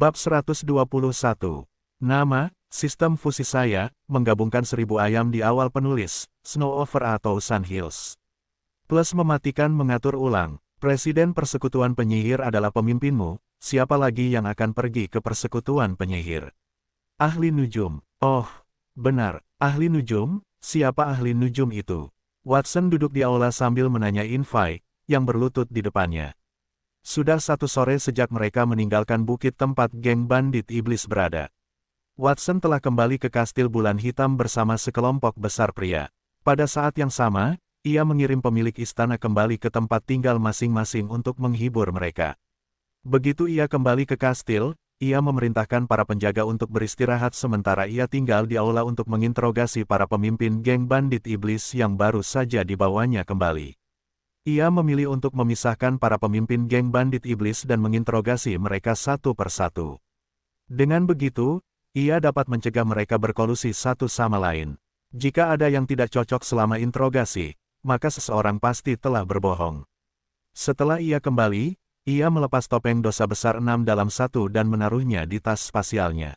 Bab 121. Nama, sistem fusi saya, menggabungkan 1000 ayam di awal penulis, Snow Over atau Sun Hills. Plus mematikan mengatur ulang, Presiden Persekutuan Penyihir adalah pemimpinmu, siapa lagi yang akan pergi ke Persekutuan Penyihir? Ahli Nujum. Oh, benar, ahli Nujum, siapa ahli Nujum itu? Watson duduk di aula sambil menanyai Infai, yang berlutut di depannya. Sudah 1 sore sejak mereka meninggalkan bukit tempat geng bandit iblis berada. Watson telah kembali ke Kastil Bulan Hitam bersama sekelompok besar pria. Pada saat yang sama, ia mengirim pemilik istana kembali ke tempat tinggal masing-masing untuk menghibur mereka. Begitu ia kembali ke kastil, ia memerintahkan para penjaga untuk beristirahat sementara ia tinggal di aula untuk menginterogasi para pemimpin geng bandit iblis yang baru saja dibawanya kembali. Ia memilih untuk memisahkan para pemimpin geng bandit iblis dan menginterogasi mereka satu persatu. Dengan begitu, ia dapat mencegah mereka berkolusi satu sama lain. Jika ada yang tidak cocok selama interogasi, maka seseorang pasti telah berbohong. Setelah ia kembali, ia melepas topeng dosa besar 6 dalam 1 dan menaruhnya di tas spasialnya.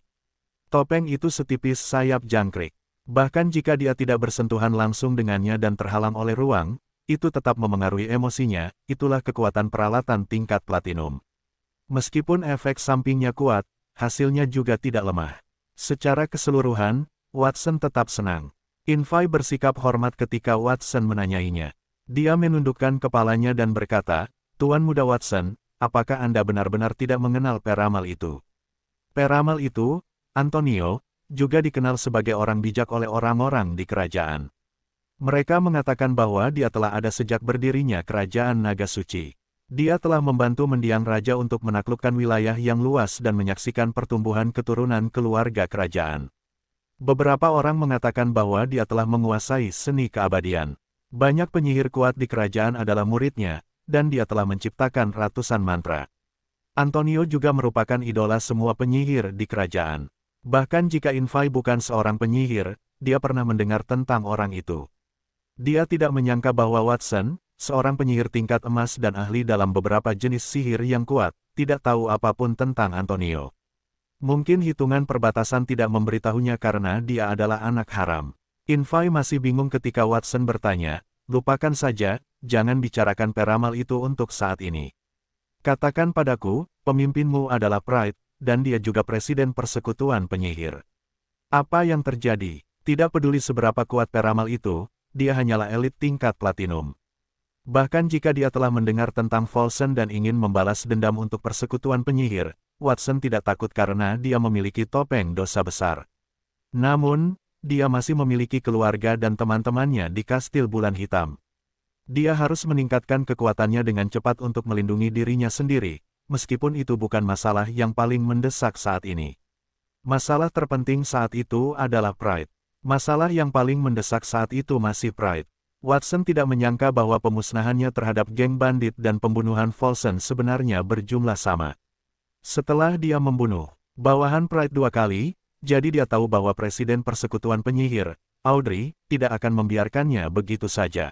Topeng itu setipis sayap jangkrik. Bahkan jika dia tidak bersentuhan langsung dengannya dan terhalang oleh ruang, itu tetap memengaruhi emosinya, itulah kekuatan peralatan tingkat platinum. Meskipun efek sampingnya kuat, hasilnya juga tidak lemah. Secara keseluruhan, Watson tetap senang. Infai bersikap hormat ketika Watson menanyainya. Dia menundukkan kepalanya dan berkata, "Tuan Muda Watson, apakah Anda benar-benar tidak mengenal peramal itu?" Peramal itu, Antonio, juga dikenal sebagai orang bijak oleh orang-orang di kerajaan. Mereka mengatakan bahwa dia telah ada sejak berdirinya Kerajaan Naga Suci. Dia telah membantu mendiang raja untuk menaklukkan wilayah yang luas dan menyaksikan pertumbuhan keturunan keluarga kerajaan. Beberapa orang mengatakan bahwa dia telah menguasai seni keabadian. Banyak penyihir kuat di kerajaan adalah muridnya, dan dia telah menciptakan ratusan mantra. Antonio juga merupakan idola semua penyihir di kerajaan. Bahkan jika Infai bukan seorang penyihir, dia pernah mendengar tentang orang itu. Dia tidak menyangka bahwa Watson, seorang penyihir tingkat emas dan ahli dalam beberapa jenis sihir yang kuat, tidak tahu apapun tentang Antonio. Mungkin hitungan perbatasan tidak memberitahunya karena dia adalah anak haram. Infai masih bingung ketika Watson bertanya, "Lupakan saja, jangan bicarakan peramal itu untuk saat ini. Katakan padaku, pemimpinmu adalah Pride, dan dia juga Presiden Persekutuan Penyihir. Apa yang terjadi? Tidak peduli seberapa kuat peramal itu, dia hanyalah elit tingkat platinum. Bahkan jika dia telah mendengar tentang Folsen dan ingin membalas dendam untuk Persekutuan Penyihir, Watson tidak takut karena dia memiliki topeng dosa besar. Namun, dia masih memiliki keluarga dan teman-temannya di Kastil Bulan Hitam. Dia harus meningkatkan kekuatannya dengan cepat untuk melindungi dirinya sendiri, meskipun itu bukan masalah yang paling mendesak saat ini. Masalah terpenting saat itu adalah Pride. Masalah yang paling mendesak saat itu masih Pride. Watson tidak menyangka bahwa pemusnahannya terhadap geng bandit dan pembunuhan Folsen sebenarnya berjumlah sama. Setelah dia membunuh bawahan Pride 2 kali, jadi dia tahu bahwa Presiden Persekutuan Penyihir, Audrey, tidak akan membiarkannya begitu saja.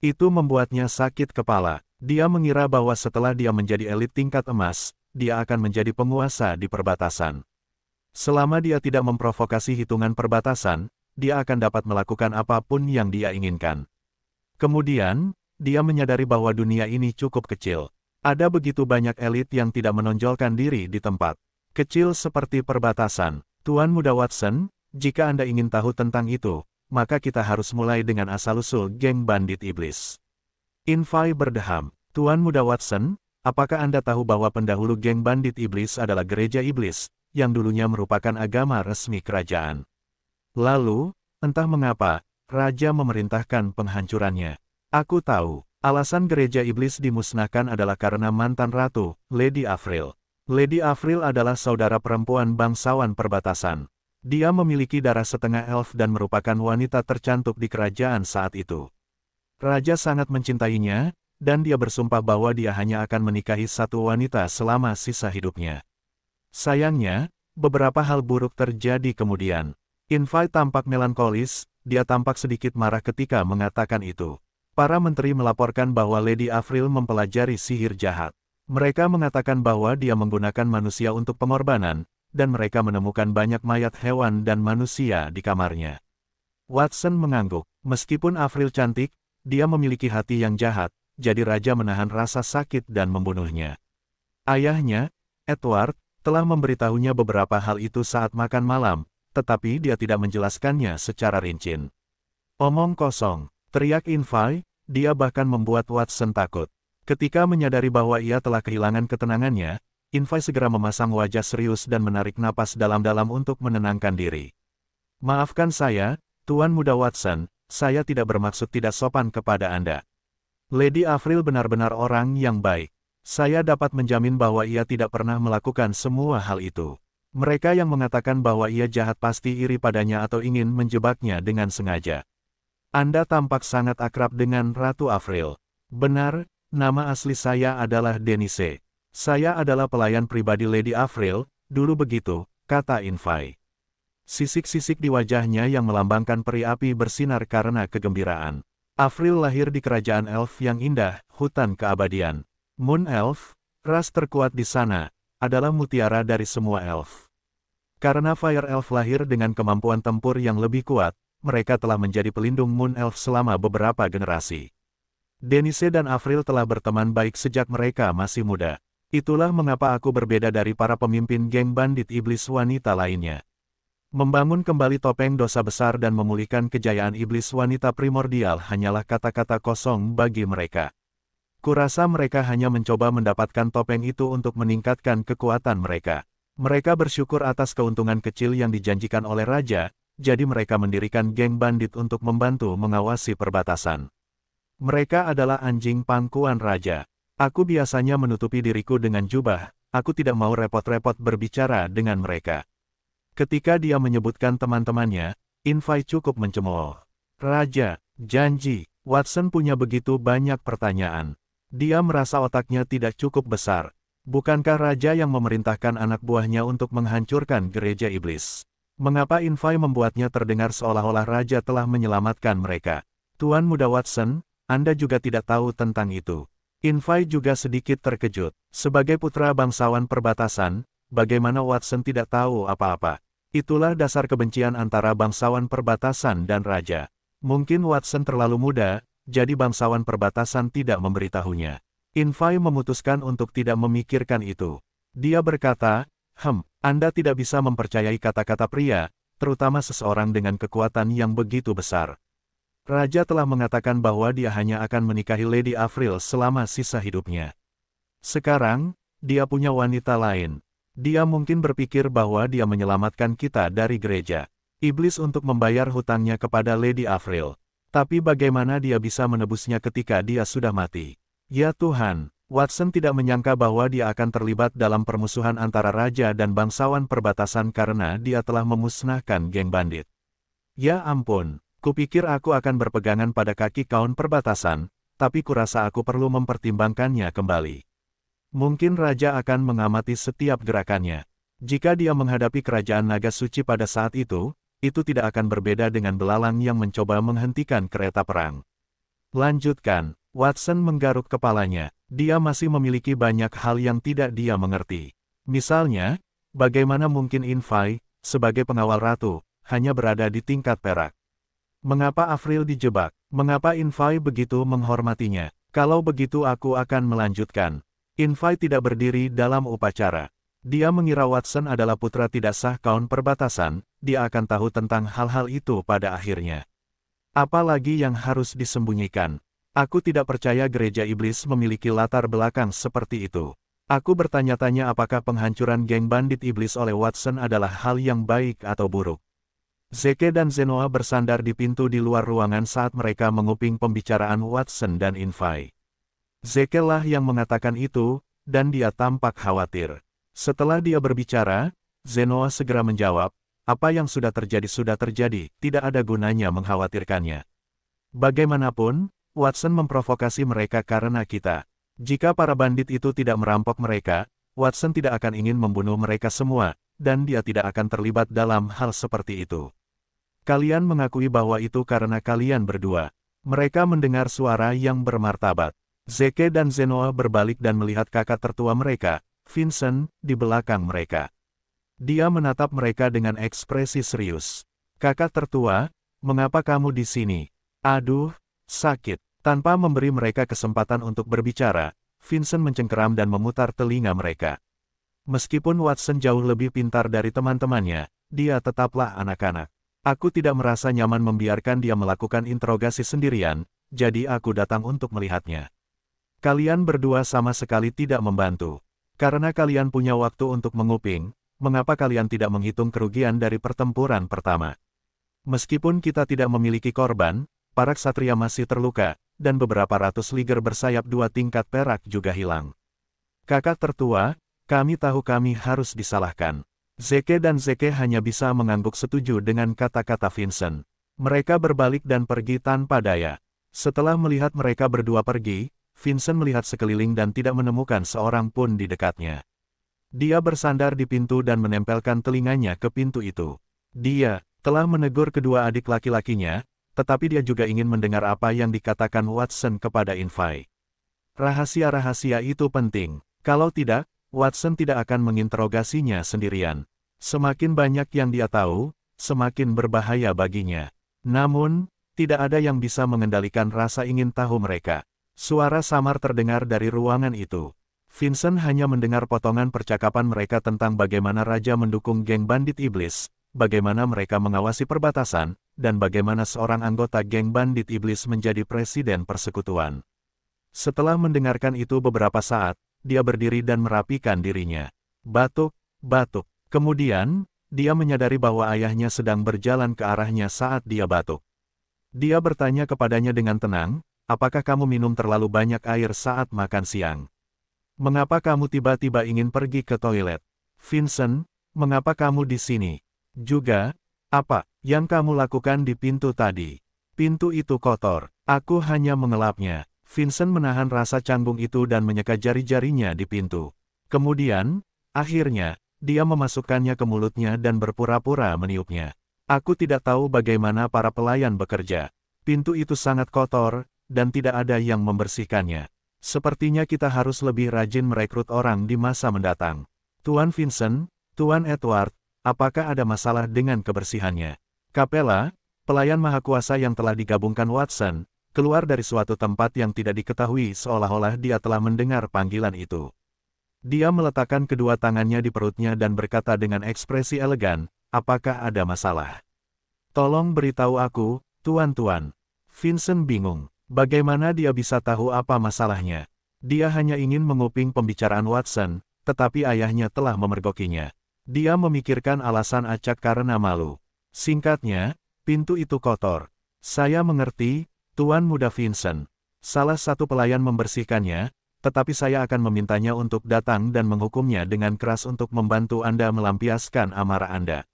Itu membuatnya sakit kepala. Dia mengira bahwa setelah dia menjadi elit tingkat emas, dia akan menjadi penguasa di perbatasan. Selama dia tidak memprovokasi hitungan perbatasan, dia akan dapat melakukan apapun yang dia inginkan. Kemudian, dia menyadari bahwa dunia ini cukup kecil. Ada begitu banyak elit yang tidak menonjolkan diri di tempat kecil seperti perbatasan. Tuan Muda Watson, jika Anda ingin tahu tentang itu, maka kita harus mulai dengan asal-usul geng bandit iblis. Infai berdeham. Tuan Muda Watson, apakah Anda tahu bahwa pendahulu geng bandit iblis adalah gereja iblis, yang dulunya merupakan agama resmi kerajaan? Lalu, entah mengapa, raja memerintahkan penghancurannya. Aku tahu, alasan gereja iblis dimusnahkan adalah karena mantan ratu, Lady Avril. Lady Avril adalah saudara perempuan bangsawan perbatasan. Dia memiliki darah setengah elf dan merupakan wanita tercantik di kerajaan saat itu. Raja sangat mencintainya, dan dia bersumpah bahwa dia hanya akan menikahi satu wanita selama sisa hidupnya. Sayangnya, beberapa hal buruk terjadi kemudian. Infai tampak melankolis, dia tampak sedikit marah ketika mengatakan itu. Para menteri melaporkan bahwa Lady Avril mempelajari sihir jahat. Mereka mengatakan bahwa dia menggunakan manusia untuk pengorbanan, dan mereka menemukan banyak mayat hewan dan manusia di kamarnya. Watson mengangguk. Meskipun Avril cantik, dia memiliki hati yang jahat, jadi raja menahan rasa sakit dan membunuhnya. Ayahnya, Edward, telah memberitahunya beberapa hal itu saat makan malam, tetapi dia tidak menjelaskannya secara rinci. Omong kosong, teriak Infai, dia bahkan membuat Watson takut. Ketika menyadari bahwa ia telah kehilangan ketenangannya, Infai segera memasang wajah serius dan menarik napas dalam-dalam untuk menenangkan diri. Maafkan saya, Tuan Muda Watson, saya tidak bermaksud tidak sopan kepada Anda. Lady Avril benar-benar orang yang baik. Saya dapat menjamin bahwa ia tidak pernah melakukan semua hal itu. Mereka yang mengatakan bahwa ia jahat pasti iri padanya atau ingin menjebaknya dengan sengaja. Anda tampak sangat akrab dengan Ratu Avril. Benar, nama asli saya adalah Denise. Saya adalah pelayan pribadi Lady Avril, dulu begitu, kata Infai. Sisik-sisik di wajahnya yang melambangkan peri api bersinar karena kegembiraan. Avril lahir di kerajaan elf yang indah, hutan keabadian. Moon Elf, ras terkuat di sana, adalah mutiara dari semua elf. Karena Fire Elf lahir dengan kemampuan tempur yang lebih kuat, mereka telah menjadi pelindung Moon Elf selama beberapa generasi. Denise dan Avril telah berteman baik sejak mereka masih muda. Itulah mengapa aku berbeda dari para pemimpin geng bandit iblis wanita lainnya. Membangun kembali topeng dosa besar dan memulihkan kejayaan iblis wanita primordial hanyalah kata-kata kosong bagi mereka. Kurasa mereka hanya mencoba mendapatkan topeng itu untuk meningkatkan kekuatan mereka. Mereka bersyukur atas keuntungan kecil yang dijanjikan oleh raja, jadi mereka mendirikan geng bandit untuk membantu mengawasi perbatasan. Mereka adalah anjing pangkuan raja. Aku biasanya menutupi diriku dengan jubah, aku tidak mau repot-repot berbicara dengan mereka. Ketika dia menyebutkan teman-temannya, Infai cukup mencemooh. Raja, janji, Watson punya begitu banyak pertanyaan. Dia merasa otaknya tidak cukup besar. Bukankah raja yang memerintahkan anak buahnya untuk menghancurkan gereja iblis? Mengapa Infai membuatnya terdengar seolah-olah raja telah menyelamatkan mereka? Tuan Muda Watson, Anda juga tidak tahu tentang itu. Infai juga sedikit terkejut. Sebagai putra bangsawan perbatasan, bagaimana Watson tidak tahu apa-apa? Itulah dasar kebencian antara bangsawan perbatasan dan raja. Mungkin Watson terlalu muda, jadi bangsawan perbatasan tidak memberitahunya. Infai memutuskan untuk tidak memikirkan itu. Dia berkata, Anda tidak bisa mempercayai kata-kata pria, terutama seseorang dengan kekuatan yang begitu besar. Raja telah mengatakan bahwa dia hanya akan menikahi Lady Avril selama sisa hidupnya. Sekarang, dia punya wanita lain. Dia mungkin berpikir bahwa dia menyelamatkan kita dari gereja iblis untuk membayar hutangnya kepada Lady Avril. Tapi bagaimana dia bisa menebusnya ketika dia sudah mati? Ya Tuhan, Watson tidak menyangka bahwa dia akan terlibat dalam permusuhan antara raja dan bangsawan perbatasan karena dia telah memusnahkan geng bandit. Ya ampun, kupikir aku akan berpegangan pada kaki kaum perbatasan, tapi kurasa aku perlu mempertimbangkannya kembali. Mungkin raja akan mengamati setiap gerakannya. Jika dia menghadapi kerajaan naga suci pada saat itu tidak akan berbeda dengan belalang yang mencoba menghentikan kereta perang. Lanjutkan, Watson menggaruk kepalanya. Dia masih memiliki banyak hal yang tidak dia mengerti. Misalnya, bagaimana mungkin Infai, sebagai pengawal ratu, hanya berada di tingkat perak? Mengapa Avril dijebak? Mengapa Infai begitu menghormatinya? Kalau begitu aku akan melanjutkan. Infai tidak berdiri dalam upacara. Dia mengira Watson adalah putra tidak sah kaum perbatasan, dia akan tahu tentang hal-hal itu pada akhirnya. Apalagi yang harus disembunyikan? Aku tidak percaya gereja iblis memiliki latar belakang seperti itu. Aku bertanya-tanya apakah penghancuran geng bandit iblis oleh Watson adalah hal yang baik atau buruk. Zeke dan Zenoa bersandar di pintu di luar ruangan saat mereka menguping pembicaraan Watson dan Infai. Zeke lah yang mengatakan itu, dan dia tampak khawatir. Setelah dia berbicara, Zenoa segera menjawab, apa yang sudah terjadi, tidak ada gunanya mengkhawatirkannya. Bagaimanapun, Watson memprovokasi mereka karena kita. Jika para bandit itu tidak merampok mereka, Watson tidak akan ingin membunuh mereka semua, dan dia tidak akan terlibat dalam hal seperti itu. Kalian mengakui bahwa itu karena kalian berdua. Mereka mendengar suara yang bermartabat. Zeke dan Zenoa berbalik dan melihat kakak tertua mereka, Vincent, di belakang mereka. Dia menatap mereka dengan ekspresi serius. Kakak tertua, mengapa kamu di sini? Aduh, sakit. Tanpa memberi mereka kesempatan untuk berbicara, Vincent mencengkeram dan memutar telinga mereka. Meskipun Watson jauh lebih pintar dari teman-temannya, dia tetaplah anak-anak. Aku tidak merasa nyaman membiarkan dia melakukan interogasi sendirian, jadi aku datang untuk melihatnya. Kalian berdua sama sekali tidak membantu. Karena kalian punya waktu untuk menguping, mengapa kalian tidak menghitung kerugian dari pertempuran pertama? Meskipun kita tidak memiliki korban, para ksatria masih terluka, dan beberapa ratus liger bersayap 2 tingkat perak juga hilang. Kakak tertua, kami tahu kami harus disalahkan. Zeke dan Zeke hanya bisa mengangguk setuju dengan kata-kata Vincent. Mereka berbalik dan pergi tanpa daya. Setelah melihat mereka berdua pergi, Vincent melihat sekeliling dan tidak menemukan seorang pun di dekatnya. Dia bersandar di pintu dan menempelkan telinganya ke pintu itu. Dia telah menegur kedua adik laki-lakinya, tetapi dia juga ingin mendengar apa yang dikatakan Watson kepada Infai. Rahasia-rahasia itu penting. Kalau tidak, Watson tidak akan menginterogasinya sendirian. Semakin banyak yang dia tahu, semakin berbahaya baginya. Namun, tidak ada yang bisa mengendalikan rasa ingin tahu mereka. Suara samar terdengar dari ruangan itu. Vincent hanya mendengar potongan percakapan mereka tentang bagaimana Raja mendukung geng bandit iblis, bagaimana mereka mengawasi perbatasan, dan bagaimana seorang anggota geng bandit iblis menjadi presiden persekutuan. Setelah mendengarkan itu beberapa saat, dia berdiri dan merapikan dirinya. Batuk, batuk. Kemudian, dia menyadari bahwa ayahnya sedang berjalan ke arahnya saat dia batuk. Dia bertanya kepadanya dengan tenang, apakah kamu minum terlalu banyak air saat makan siang? Mengapa kamu tiba-tiba ingin pergi ke toilet? Vincent, mengapa kamu di sini? Juga, apa yang kamu lakukan di pintu tadi? Pintu itu kotor. Aku hanya mengelapnya. Vincent menahan rasa canggung itu dan menyeka jari-jarinya di pintu. Kemudian, akhirnya, dia memasukkannya ke mulutnya dan berpura-pura meniupnya. Aku tidak tahu bagaimana para pelayan bekerja. Pintu itu sangat kotor, dan tidak ada yang membersihkannya. Sepertinya kita harus lebih rajin merekrut orang di masa mendatang. Tuan Vincent, Tuan Edward, apakah ada masalah dengan kebersihannya? Capella, pelayan mahakuasa yang telah digabungkan Watson, keluar dari suatu tempat yang tidak diketahui seolah-olah dia telah mendengar panggilan itu. Dia meletakkan kedua tangannya di perutnya dan berkata dengan ekspresi elegan, apakah ada masalah? Tolong beritahu aku, tuan-tuan. Vincent bingung. Bagaimana dia bisa tahu apa masalahnya? Dia hanya ingin menguping pembicaraan Watson, tetapi ayahnya telah memergokinya. Dia memikirkan alasan acak karena malu. Singkatnya, pintu itu kotor. Saya mengerti, Tuan Muda Vincent. Salah satu pelayan membersihkannya, tetapi saya akan memintanya untuk datang dan menghukumnya dengan keras untuk membantu Anda melampiaskan amarah Anda.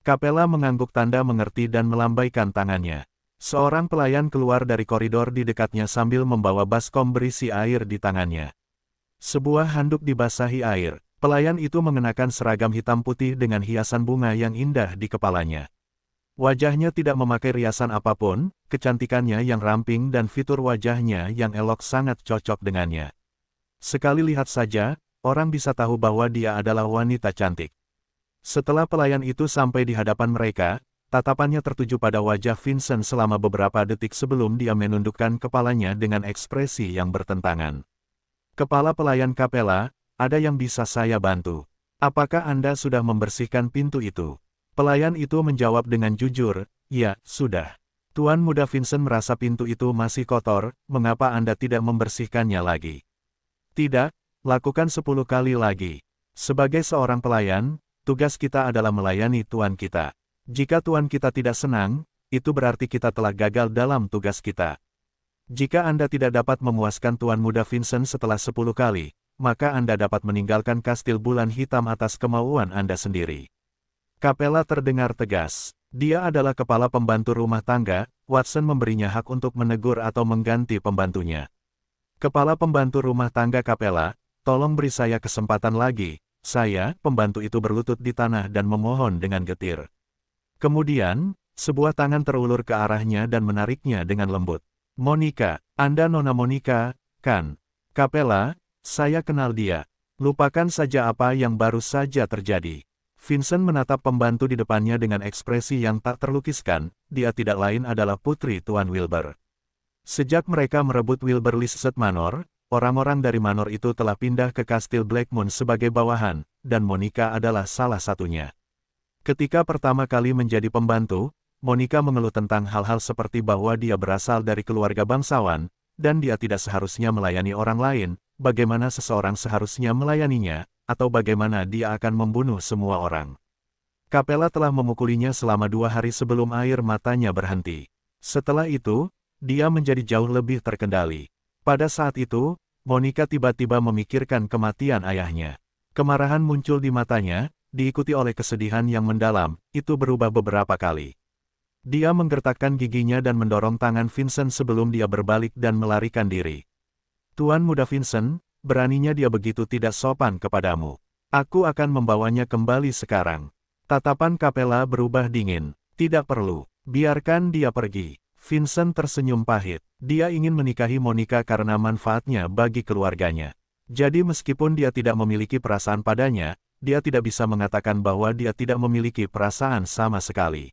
Capella mengangguk tanda mengerti dan melambaikan tangannya. Seorang pelayan keluar dari koridor di dekatnya sambil membawa baskom berisi air di tangannya. Sebuah handuk dibasahi air. Pelayan itu mengenakan seragam hitam putih dengan hiasan bunga yang indah di kepalanya. Wajahnya tidak memakai riasan apapun, kecantikannya yang ramping dan fitur wajahnya yang elok sangat cocok dengannya. Sekali lihat saja, orang bisa tahu bahwa dia adalah wanita cantik. Setelah pelayan itu sampai di hadapan mereka, tatapannya tertuju pada wajah Vincent selama beberapa detik sebelum dia menundukkan kepalanya dengan ekspresi yang bertentangan. Kepala pelayan Capella, ada yang bisa saya bantu? Apakah Anda sudah membersihkan pintu itu? Pelayan itu menjawab dengan jujur, ya, sudah. Tuan Muda Vincent merasa pintu itu masih kotor, mengapa Anda tidak membersihkannya lagi? Tidak, lakukan 10 kali lagi. Sebagai seorang pelayan, tugas kita adalah melayani Tuan kita. Jika Tuan kita tidak senang, itu berarti kita telah gagal dalam tugas kita. Jika Anda tidak dapat memuaskan Tuan Muda Vincent setelah 10 kali, maka Anda dapat meninggalkan kastil bulan hitam atas kemauan Anda sendiri. Capella terdengar tegas. Dia adalah kepala pembantu rumah tangga, Watson memberinya hak untuk menegur atau mengganti pembantunya. Kepala pembantu rumah tangga Capella, tolong beri saya kesempatan lagi. Saya, pembantu itu berlutut di tanah dan memohon dengan getir. Kemudian, sebuah tangan terulur ke arahnya dan menariknya dengan lembut. Monica, Anda Nona Monica, Kan? Capella, saya kenal dia. Lupakan saja apa yang baru saja terjadi. Vincent menatap pembantu di depannya dengan ekspresi yang tak terlukiskan, dia tidak lain adalah putri Tuan Wilbur. Sejak mereka merebut Wilbur Lisset Manor, orang-orang dari Manor itu telah pindah ke Kastil Blackmoon sebagai bawahan, dan Monica adalah salah satunya. Ketika pertama kali menjadi pembantu, Monica mengeluh tentang hal-hal seperti bahwa dia berasal dari keluarga bangsawan, dan dia tidak seharusnya melayani orang lain, bagaimana seseorang seharusnya melayaninya, atau bagaimana dia akan membunuh semua orang. Capella telah memukulinya selama 2 hari sebelum air matanya berhenti. Setelah itu, dia menjadi jauh lebih terkendali. Pada saat itu, Monica tiba-tiba memikirkan kematian ayahnya. Kemarahan muncul di matanya, diikuti oleh kesedihan yang mendalam, itu berubah beberapa kali. Dia menggertakkan giginya dan mendorong tangan Vincent sebelum dia berbalik dan melarikan diri. Tuan Muda Vincent, beraninya dia begitu tidak sopan kepadamu. Aku akan membawanya kembali sekarang. Tatapan Capella berubah dingin. Tidak perlu. Biarkan dia pergi. Vincent tersenyum pahit. Dia ingin menikahi Monica karena manfaatnya bagi keluarganya. Jadi meskipun dia tidak memiliki perasaan padanya, dia tidak bisa mengatakan bahwa dia tidak memiliki perasaan sama sekali.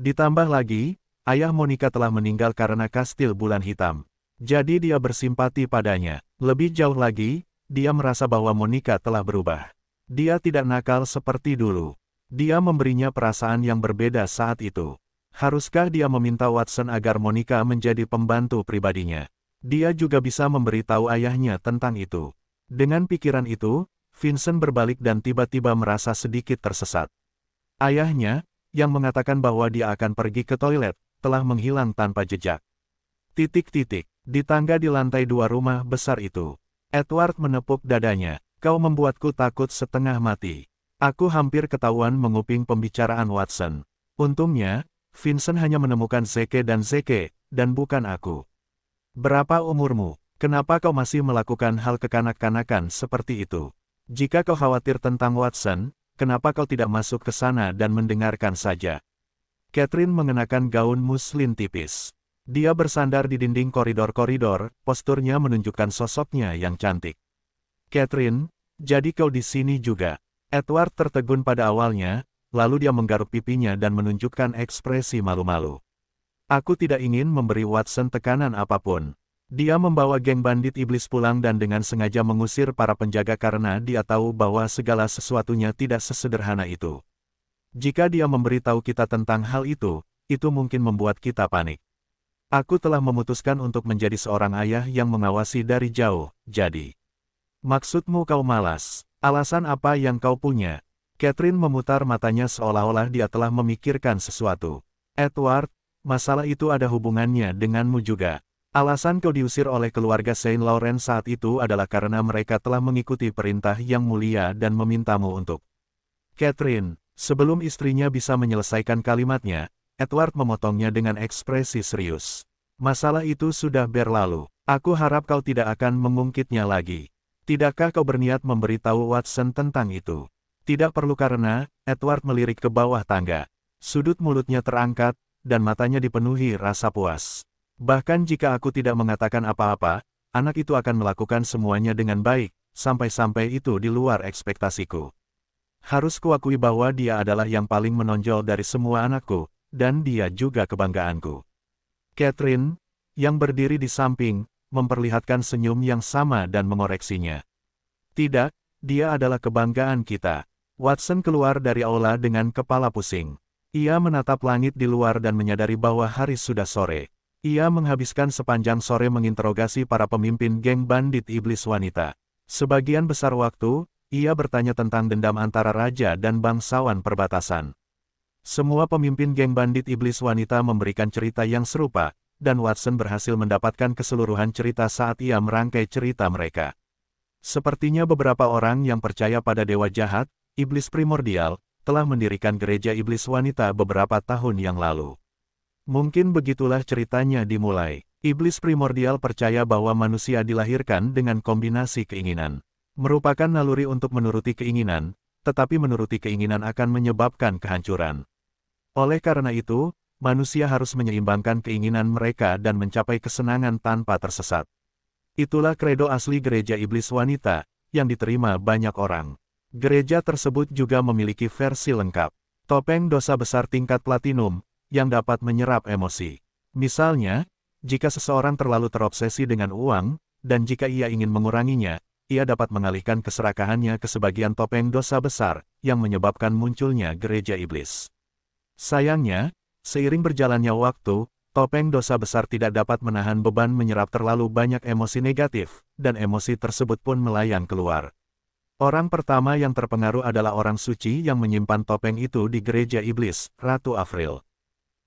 Ditambah lagi, ayah Monica telah meninggal karena Kastil Bulan Hitam. Jadi dia bersimpati padanya. Lebih jauh lagi, dia merasa bahwa Monica telah berubah. Dia tidak nakal seperti dulu. Dia memberinya perasaan yang berbeda saat itu. Haruskah dia meminta Watson agar Monica menjadi pembantu pribadinya? Dia juga bisa memberitahu ayahnya tentang itu. Dengan pikiran itu, Vincent berbalik dan tiba-tiba merasa sedikit tersesat. Ayahnya, yang mengatakan bahwa dia akan pergi ke toilet, telah menghilang tanpa jejak. Di tangga di lantai 2 rumah besar itu. Edward menepuk dadanya. Kau membuatku takut setengah mati. Aku hampir ketahuan menguping pembicaraan Watson. Untungnya, Vincent hanya menemukan Zeke, dan bukan aku. Berapa umurmu? Kenapa kau masih melakukan hal kekanak-kanakan seperti itu? Jika kau khawatir tentang Watson, kenapa kau tidak masuk ke sana dan mendengarkan saja? Catherine mengenakan gaun muslin tipis. Dia bersandar di dinding koridor-koridor, posturnya menunjukkan sosoknya yang cantik. Catherine, jadi kau di sini juga. Edward tertegun pada awalnya, lalu dia menggaruk pipinya dan menunjukkan ekspresi malu-malu. Aku tidak ingin memberi Watson tekanan apapun. Dia membawa geng bandit iblis pulang dan dengan sengaja mengusir para penjaga karena dia tahu bahwa segala sesuatunya tidak sesederhana itu. Jika dia memberitahu kita tentang hal itu mungkin membuat kita panik. Aku telah memutuskan untuk menjadi seorang ayah yang mengawasi dari jauh, jadi. Maksudmu kau malas? Alasan apa yang kau punya? Catherine memutar matanya seolah-olah dia telah memikirkan sesuatu. Edward, masalah itu ada hubungannya denganmu juga. Alasan kau diusir oleh keluarga Saint Laurent saat itu adalah karena mereka telah mengikuti perintah yang mulia dan memintamu untuk. Catherine, sebelum istrinya bisa menyelesaikan kalimatnya, Edward memotongnya dengan ekspresi serius. Masalah itu sudah berlalu. Aku harap kau tidak akan mengungkitnya lagi. Tidakkah kau berniat memberitahu Watson tentang itu? Tidak perlu karena, Edward melirik ke bawah tangga. Sudut mulutnya terangkat, dan matanya dipenuhi rasa puas. Bahkan jika aku tidak mengatakan apa-apa, anak itu akan melakukan semuanya dengan baik, sampai-sampai itu di luar ekspektasiku. Harus kuakui bahwa dia adalah yang paling menonjol dari semua anakku, dan dia juga kebanggaanku. Catherine, yang berdiri di samping, memperlihatkan senyum yang sama dan mengoreksinya. Tidak, dia adalah kebanggaan kita. Watson keluar dari aula dengan kepala pusing. Ia menatap langit di luar dan menyadari bahwa hari sudah sore. Ia menghabiskan sepanjang sore menginterogasi para pemimpin geng bandit iblis wanita. Sebagian besar waktu, ia bertanya tentang dendam antara raja dan bangsawan perbatasan. Semua pemimpin geng bandit iblis wanita memberikan cerita yang serupa, dan Watson berhasil mendapatkan keseluruhan cerita saat ia merangkai cerita mereka. Sepertinya beberapa orang yang percaya pada dewa jahat, iblis primordial, telah mendirikan gereja iblis wanita beberapa tahun yang lalu. Mungkin begitulah ceritanya dimulai. Iblis primordial percaya bahwa manusia dilahirkan dengan kombinasi keinginan. Merupakan naluri untuk menuruti keinginan, tetapi menuruti keinginan akan menyebabkan kehancuran. Oleh karena itu, manusia harus menyeimbangkan keinginan mereka dan mencapai kesenangan tanpa tersesat. Itulah kredo asli gereja iblis wanita, yang diterima banyak orang. Gereja tersebut juga memiliki versi lengkap. Topeng dosa besar tingkat platinum, yang dapat menyerap emosi. Misalnya, jika seseorang terlalu terobsesi dengan uang, dan jika ia ingin menguranginya, ia dapat mengalihkan keserakahannya ke sebagian topeng dosa besar, yang menyebabkan munculnya gereja iblis. Sayangnya, seiring berjalannya waktu, topeng dosa besar tidak dapat menahan beban menyerap terlalu banyak emosi negatif, dan emosi tersebut pun melayang keluar. Orang pertama yang terpengaruh adalah orang suci yang menyimpan topeng itu di gereja iblis, Ratu Avril.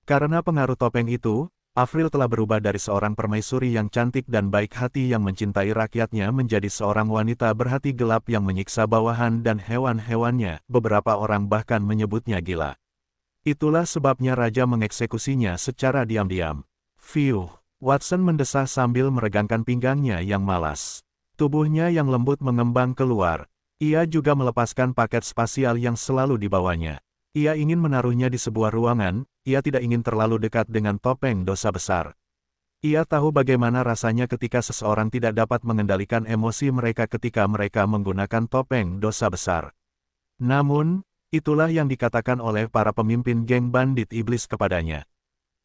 Karena pengaruh topeng itu, Avril telah berubah dari seorang permaisuri yang cantik dan baik hati yang mencintai rakyatnya menjadi seorang wanita berhati gelap yang menyiksa bawahan dan hewan-hewannya. Beberapa orang bahkan menyebutnya gila. Itulah sebabnya raja mengeksekusinya secara diam-diam. Fiuh, Watson mendesah sambil meregangkan pinggangnya yang malas. Tubuhnya yang lembut mengembang keluar. Ia juga melepaskan paket spasial yang selalu dibawanya. Ia ingin menaruhnya di sebuah ruangan, ia tidak ingin terlalu dekat dengan topeng dosa besar. Ia tahu bagaimana rasanya ketika seseorang tidak dapat mengendalikan emosi mereka ketika mereka menggunakan topeng dosa besar. Namun, itulah yang dikatakan oleh para pemimpin geng bandit iblis kepadanya.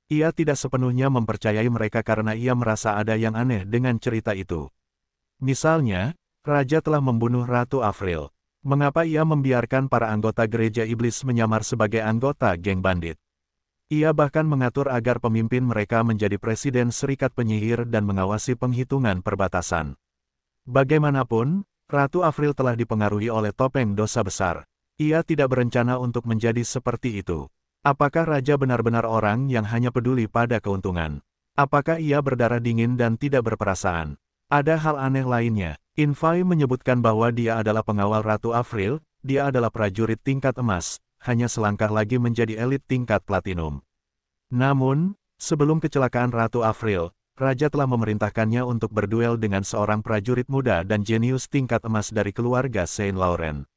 Ia tidak sepenuhnya mempercayai mereka karena ia merasa ada yang aneh dengan cerita itu. Misalnya, raja telah membunuh Ratu Avril. Mengapa ia membiarkan para anggota gereja iblis menyamar sebagai anggota geng bandit? Ia bahkan mengatur agar pemimpin mereka menjadi presiden serikat penyihir dan mengawasi penghitungan perbatasan. Bagaimanapun, Ratu Avril telah dipengaruhi oleh topeng dosa besar. Ia tidak berencana untuk menjadi seperti itu. Apakah raja benar-benar orang yang hanya peduli pada keuntungan? Apakah ia berdarah dingin dan tidak berperasaan? Ada hal aneh lainnya. Infai menyebutkan bahwa dia adalah pengawal Ratu Avril, dia adalah prajurit tingkat emas, hanya selangkah lagi menjadi elit tingkat platinum. Namun, sebelum kecelakaan Ratu Avril, raja telah memerintahkannya untuk berduel dengan seorang prajurit muda dan jenius tingkat emas dari keluarga Saint Laurent.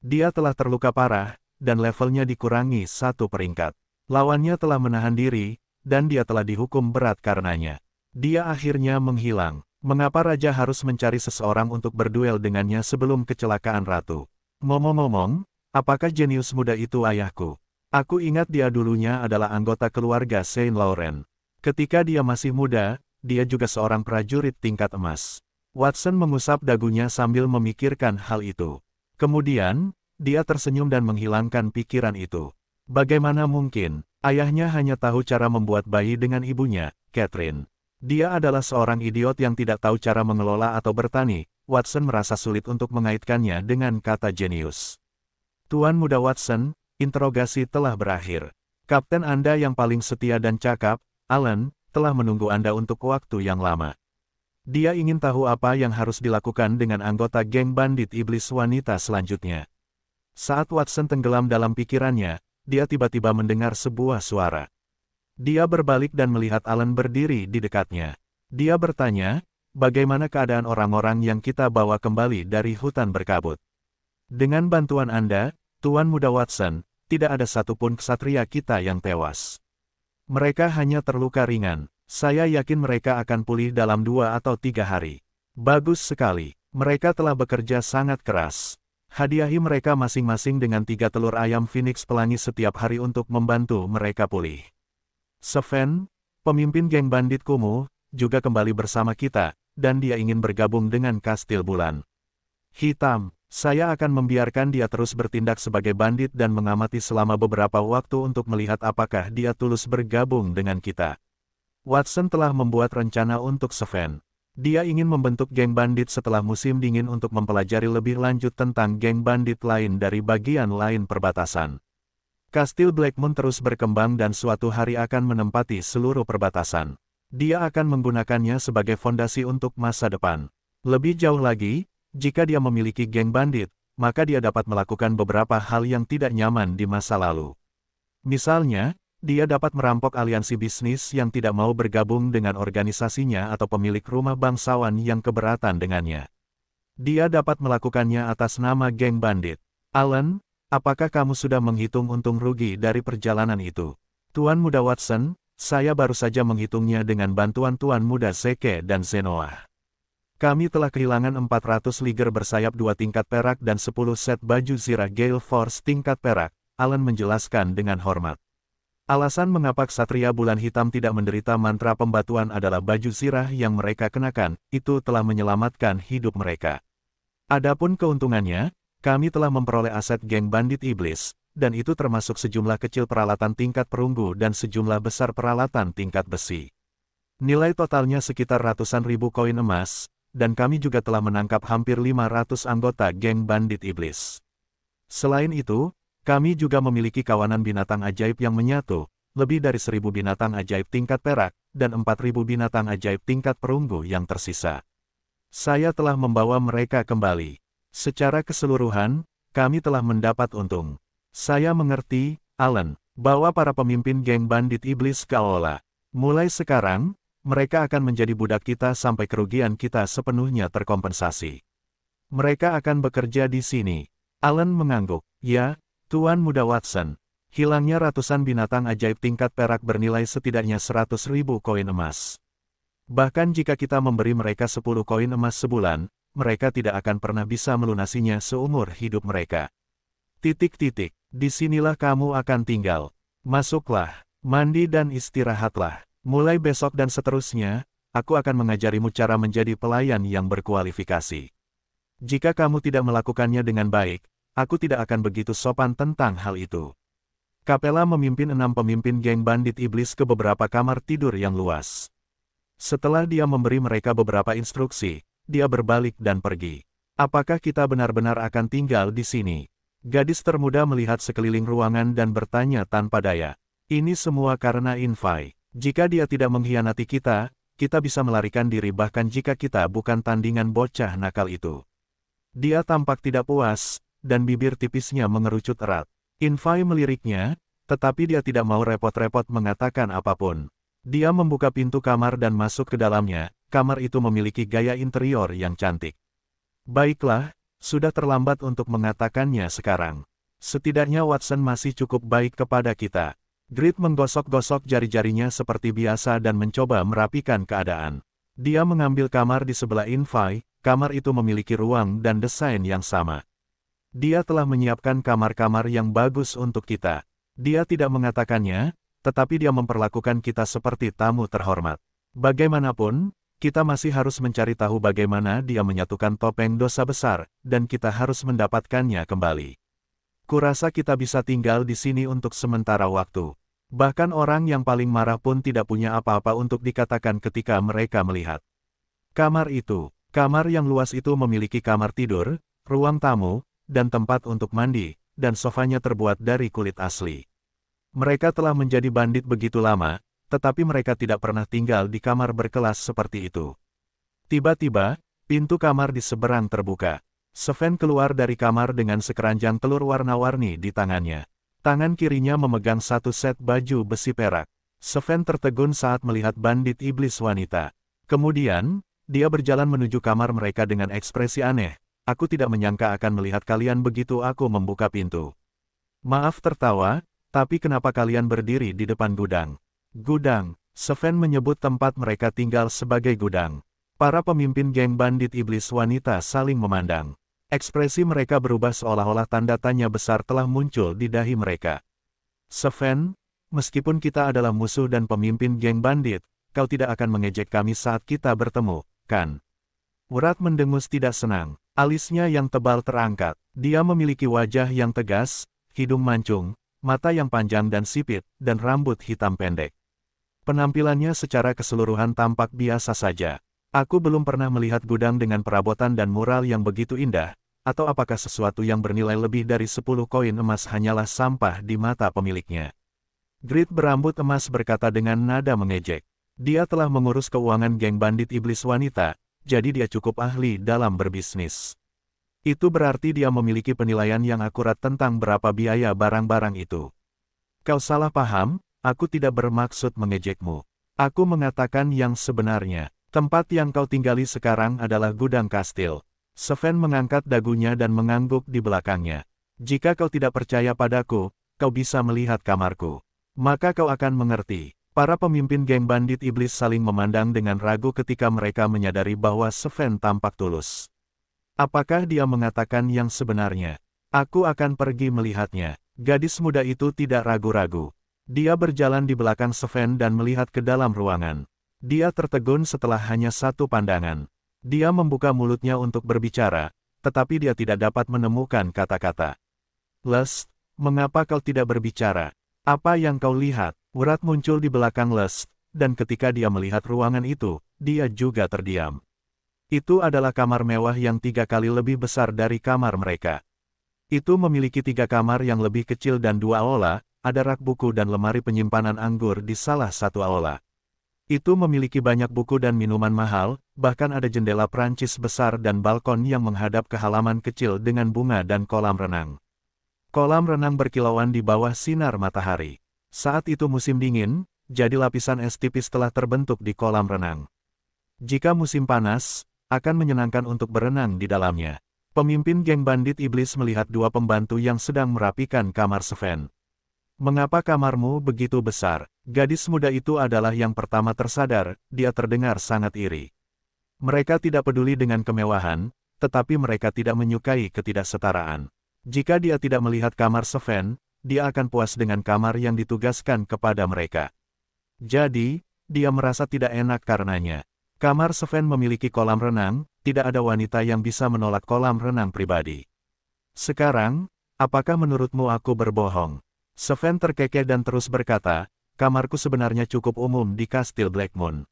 Dia telah terluka parah, dan levelnya dikurangi 1 peringkat. Lawannya telah menahan diri, dan dia telah dihukum berat karenanya. Dia akhirnya menghilang. Mengapa raja harus mencari seseorang untuk berduel dengannya sebelum kecelakaan ratu? Ngomong-ngomong, apakah jenius muda itu ayahku? Aku ingat dia dulunya adalah anggota keluarga Saint Laurent. Ketika dia masih muda, dia juga seorang prajurit tingkat emas. Watson mengusap dagunya sambil memikirkan hal itu. Kemudian, dia tersenyum dan menghilangkan pikiran itu. Bagaimana mungkin, ayahnya hanya tahu cara membuat bayi dengan ibunya, Catherine. Dia adalah seorang idiot yang tidak tahu cara mengelola atau bertani. Watson merasa sulit untuk mengaitkannya dengan kata jenius. Tuan Muda Watson, interogasi telah berakhir. Kapten Anda yang paling setia dan cakap, Alan, telah menunggu Anda untuk waktu yang lama. Dia ingin tahu apa yang harus dilakukan dengan anggota geng bandit iblis wanita selanjutnya. Saat Watson tenggelam dalam pikirannya, dia tiba-tiba mendengar sebuah suara. Dia berbalik dan melihat Alan berdiri di dekatnya. Dia bertanya, bagaimana keadaan orang-orang yang kita bawa kembali dari hutan berkabut? Dengan bantuan Anda, Tuan Muda Watson, tidak ada satupun ksatria kita yang tewas. Mereka hanya terluka ringan. Saya yakin mereka akan pulih dalam 2 atau 3 hari. Bagus sekali. Mereka telah bekerja sangat keras. Hadiahi mereka masing-masing dengan 3 telur ayam Phoenix pelangi setiap hari untuk membantu mereka pulih. Sven, pemimpin geng bandit kumuh, juga kembali bersama kita, dan dia ingin bergabung dengan Kastil Bulan Hitam. Saya akan membiarkan dia terus bertindak sebagai bandit dan mengamati selama beberapa waktu untuk melihat apakah dia tulus bergabung dengan kita. Watson telah membuat rencana untuk Sven. Dia ingin membentuk geng bandit setelah musim dingin untuk mempelajari lebih lanjut tentang geng bandit lain dari bagian lain perbatasan. Kastil Blackmoon terus berkembang dan suatu hari akan menempati seluruh perbatasan. Dia akan menggunakannya sebagai fondasi untuk masa depan. Lebih jauh lagi, jika dia memiliki geng bandit, maka dia dapat melakukan beberapa hal yang tidak nyaman di masa lalu. Misalnya, dia dapat merampok aliansi bisnis yang tidak mau bergabung dengan organisasinya atau pemilik rumah bangsawan yang keberatan dengannya. Dia dapat melakukannya atas nama geng bandit. Alan, apakah kamu sudah menghitung untung rugi dari perjalanan itu? Tuan Muda Watson, saya baru saja menghitungnya dengan bantuan Tuan Muda Zeke dan Zenoah. Kami telah kehilangan 400 liger bersayap 2 tingkat perak dan 10 set baju zirah Gale Force tingkat perak, Allen menjelaskan dengan hormat. Alasan mengapa Ksatria Bulan Hitam tidak menderita mantra pembatuan adalah baju zirah yang mereka kenakan, itu telah menyelamatkan hidup mereka. Adapun keuntungannya, kami telah memperoleh aset geng bandit iblis, dan itu termasuk sejumlah kecil peralatan tingkat perunggu dan sejumlah besar peralatan tingkat besi. Nilai totalnya sekitar ratusan ribu koin emas, dan kami juga telah menangkap hampir 500 anggota geng bandit iblis. Selain itu, kami juga memiliki kawanan binatang ajaib yang menyatu, lebih dari 1000 binatang ajaib tingkat perak, dan 4000 binatang ajaib tingkat perunggu yang tersisa. Saya telah membawa mereka kembali. Secara keseluruhan, kami telah mendapat untung. Saya mengerti, Allen, bahwa para pemimpin geng bandit iblis Kaola. Mulai sekarang, mereka akan menjadi budak kita sampai kerugian kita sepenuhnya terkompensasi. Mereka akan bekerja di sini. Allen mengangguk. Ya, Tuan Muda Watson, hilangnya ratusan binatang ajaib tingkat perak bernilai setidaknya 100.000 koin emas. Bahkan jika kita memberi mereka 10 koin emas sebulan, mereka tidak akan pernah bisa melunasinya seumur hidup mereka. Disinilah kamu akan tinggal. Masuklah, mandi dan istirahatlah. Mulai besok dan seterusnya, aku akan mengajarimu cara menjadi pelayan yang berkualifikasi. Jika kamu tidak melakukannya dengan baik, aku tidak akan begitu sopan tentang hal itu. Capella memimpin 6 pemimpin geng bandit iblis ke beberapa kamar tidur yang luas. Setelah dia memberi mereka beberapa instruksi, dia berbalik dan pergi. Apakah kita benar-benar akan tinggal di sini? Gadis termuda melihat sekeliling ruangan dan bertanya tanpa daya. Ini semua karena Infai. Jika dia tidak mengkhianati kita, kita bisa melarikan diri bahkan jika kita bukan tandingan bocah nakal itu. Dia tampak tidak puas, dan bibir tipisnya mengerucut erat. Infai meliriknya, tetapi dia tidak mau repot-repot mengatakan apapun. Dia membuka pintu kamar dan masuk ke dalamnya. Kamar itu memiliki gaya interior yang cantik. Baiklah, sudah terlambat untuk mengatakannya sekarang. Setidaknya Watson masih cukup baik kepada kita. Grit menggosok-gosok jari-jarinya seperti biasa dan mencoba merapikan keadaan. Dia mengambil kamar di sebelah Infai. Kamar itu memiliki ruang dan desain yang sama. Dia telah menyiapkan kamar-kamar yang bagus untuk kita. Dia tidak mengatakannya, tetapi dia memperlakukan kita seperti tamu terhormat. Bagaimanapun, kita masih harus mencari tahu bagaimana dia menyatukan topeng dosa besar, dan kita harus mendapatkannya kembali. Kurasa kita bisa tinggal di sini untuk sementara waktu. Bahkan orang yang paling marah pun tidak punya apa-apa untuk dikatakan ketika mereka melihat kamar itu. Kamar yang luas itu memiliki kamar tidur, ruang tamu, dan tempat untuk mandi, dan sofanya terbuat dari kulit asli. Mereka telah menjadi bandit begitu lama, tetapi mereka tidak pernah tinggal di kamar berkelas seperti itu. Tiba-tiba, pintu kamar di seberang terbuka. Sven keluar dari kamar dengan sekeranjang telur warna-warni di tangannya. Tangan kirinya memegang satu set baju besi perak. Sven tertegun saat melihat bandit iblis wanita. Kemudian, dia berjalan menuju kamar mereka dengan ekspresi aneh. Aku tidak menyangka akan melihat kalian begitu aku membuka pintu. Maaf tertawa, tapi kenapa kalian berdiri di depan gudang? Gudang, Sven menyebut tempat mereka tinggal sebagai gudang. Para pemimpin geng bandit iblis wanita saling memandang. Ekspresi mereka berubah seolah-olah tanda tanya besar telah muncul di dahi mereka. Sven, meskipun kita adalah musuh dan pemimpin geng bandit, kau tidak akan mengejek kami saat kita bertemu, kan? Urat mendengus tidak senang. Alisnya yang tebal terangkat. Dia memiliki wajah yang tegas, hidung mancung, mata yang panjang dan sipit, dan rambut hitam pendek. Penampilannya secara keseluruhan tampak biasa saja. Aku belum pernah melihat gudang dengan perabotan dan mural yang begitu indah, atau apakah sesuatu yang bernilai lebih dari 10 koin emas hanyalah sampah di mata pemiliknya. Grit berambut emas berkata dengan nada mengejek. Dia telah mengurus keuangan geng bandit iblis wanita, jadi dia cukup ahli dalam berbisnis. Itu berarti dia memiliki penilaian yang akurat tentang berapa biaya barang-barang itu. Kau salah paham, aku tidak bermaksud mengejekmu. Aku mengatakan yang sebenarnya. Tempat yang kau tinggali sekarang adalah gudang kastil. Sven mengangkat dagunya dan mengangguk di belakangnya. Jika kau tidak percaya padaku, kau bisa melihat kamarku. Maka kau akan mengerti. Para pemimpin geng bandit iblis saling memandang dengan ragu ketika mereka menyadari bahwa Sven tampak tulus. Apakah dia mengatakan yang sebenarnya? Aku akan pergi melihatnya. Gadis muda itu tidak ragu-ragu. Dia berjalan di belakang Sven dan melihat ke dalam ruangan. Dia tertegun setelah hanya satu pandangan. Dia membuka mulutnya untuk berbicara, tetapi dia tidak dapat menemukan kata-kata. "Lust, mengapa kau tidak berbicara? Apa yang kau lihat?" Urat muncul di belakang Lust, dan ketika dia melihat ruangan itu, dia juga terdiam. Itu adalah kamar mewah yang 3 kali lebih besar dari kamar mereka. Itu memiliki 3 kamar yang lebih kecil dan 2 aula, ada rak buku dan lemari penyimpanan anggur di salah satu aula. Itu memiliki banyak buku dan minuman mahal, bahkan ada jendela Prancis besar dan balkon yang menghadap ke halaman kecil dengan bunga dan kolam renang. Kolam renang berkilauan di bawah sinar matahari. Saat itu musim dingin, jadi lapisan es tipis telah terbentuk di kolam renang. Jika musim panas, akan menyenangkan untuk berenang di dalamnya. Pemimpin geng bandit iblis melihat 2 pembantu yang sedang merapikan kamar Sven. "Mengapa kamarmu begitu besar?" Gadis muda itu adalah yang pertama tersadar, dia terdengar sangat iri. Mereka tidak peduli dengan kemewahan, tetapi mereka tidak menyukai ketidaksetaraan. Jika dia tidak melihat kamar Sven, dia akan puas dengan kamar yang ditugaskan kepada mereka. Jadi, dia merasa tidak enak karenanya. Kamar Sven memiliki kolam renang, tidak ada wanita yang bisa menolak kolam renang pribadi. "Sekarang, apakah menurutmu aku berbohong?" Sven terkekeh dan terus berkata, "Kamarku sebenarnya cukup umum di Kastil Blackmoon.